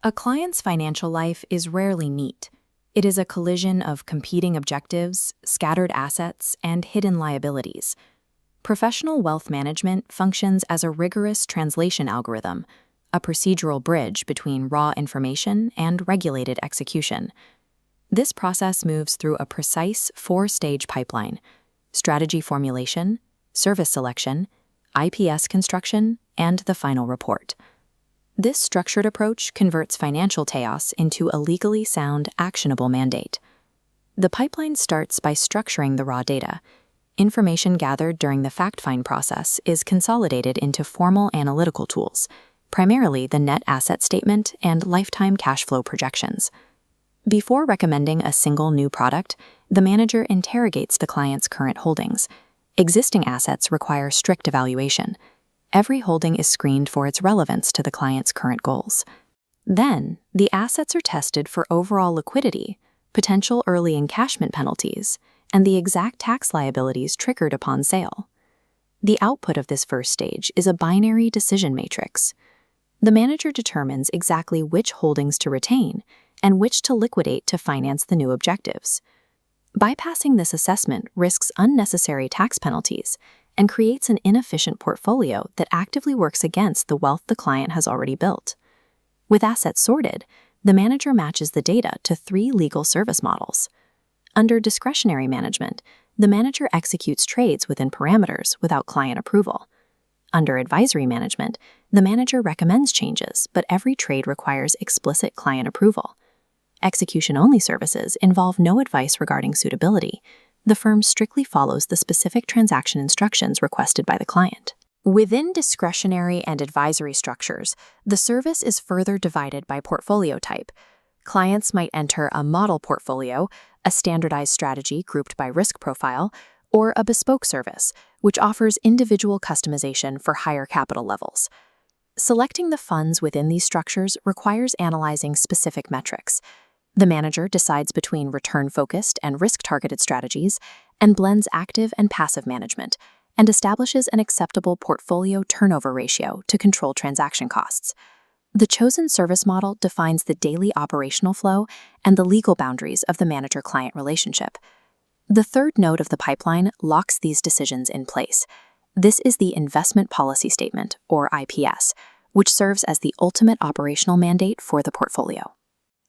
A client's financial life is rarely neat. It is a collision of competing objectives, scattered assets, and hidden liabilities. Professional wealth management functions as a rigorous translation algorithm, a procedural bridge between raw information and regulated execution. This process moves through a precise four-stage pipeline: strategy formulation, service selection, IPS construction, and the final report. This structured approach converts financial chaos into a legally sound, actionable mandate. The pipeline starts by structuring the raw data. Information gathered during the fact-find process is consolidated into formal analytical tools, primarily the net asset statement and lifetime cash flow projections. Before recommending a single new product, the manager interrogates the client's current holdings. Existing assets require strict evaluation. Every holding is screened for its relevance to the client's current goals. Then, the assets are tested for overall liquidity, potential early encashment penalties, and the exact tax liabilities triggered upon sale. The output of this first stage is a binary decision matrix. The manager determines exactly which holdings to retain and which to liquidate to finance the new objectives. Bypassing this assessment risks unnecessary tax penalties and creates an inefficient portfolio that actively works against the wealth the client has already built. With assets sorted, the manager matches the data to 3 legal service models. Under discretionary management, the manager executes trades within parameters without client approval. Under advisory management, the manager recommends changes, but every trade requires explicit client approval. Execution-only services involve no advice regarding suitability. The firm strictly follows the specific transaction instructions requested by the client. Within discretionary and advisory structures, the service is further divided by portfolio type. Clients might enter a model portfolio, a standardized strategy grouped by risk profile, or a bespoke service, which offers individual customization for higher capital levels. Selecting the funds within these structures requires analyzing specific metrics. The manager decides between return-focused and risk-targeted strategies and blends active and passive management, and establishes an acceptable portfolio turnover ratio to control transaction costs. The chosen service model defines the daily operational flow and the legal boundaries of the manager-client relationship. The third node of the pipeline locks these decisions in place. This is the Investment Policy Statement, or IPS, which serves as the ultimate operational mandate for the portfolio.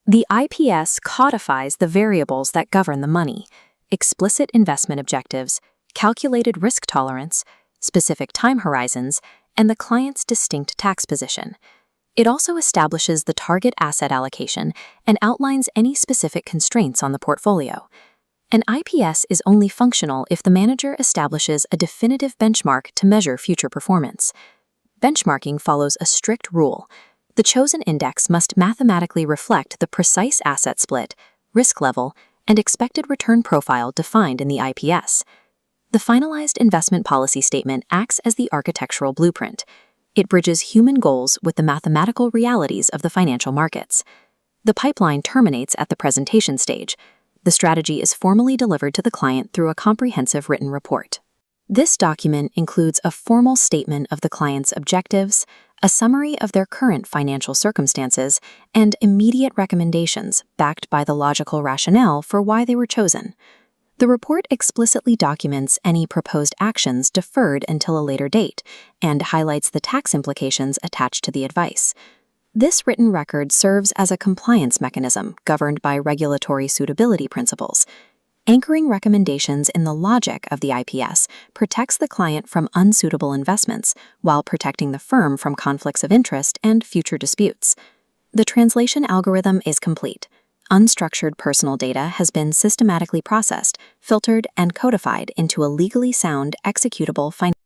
The IPS codifies the variables that govern the money: explicit investment objectives, calculated risk tolerance, specific time horizons, and the client's distinct tax position. It also establishes the target asset allocation and outlines any specific constraints on the portfolio. An IPS is only functional if the manager establishes a definitive benchmark to measure future performance. Benchmarking follows a strict rule. The chosen index must mathematically reflect the precise asset split, risk level, and expected return profile defined in the IPS. The finalized investment policy statement acts as the architectural blueprint. It bridges human goals with the mathematical realities of the financial markets. The pipeline terminates at the presentation stage. The strategy is formally delivered to the client through a comprehensive written report. This document includes a formal statement of the client's objectives, a summary of their current financial circumstances, and immediate recommendations backed by the logical rationale for why they were chosen. The report explicitly documents any proposed actions deferred until a later date and highlights the tax implications attached to the advice. This written record serves as a compliance mechanism governed by regulatory suitability principles. Anchoring recommendations in the logic of the IPS protects the client from unsuitable investments while protecting the firm from conflicts of interest and future disputes. The translation algorithm is complete. Unstructured personal data has been systematically processed, filtered, and codified into a legally sound, executable financial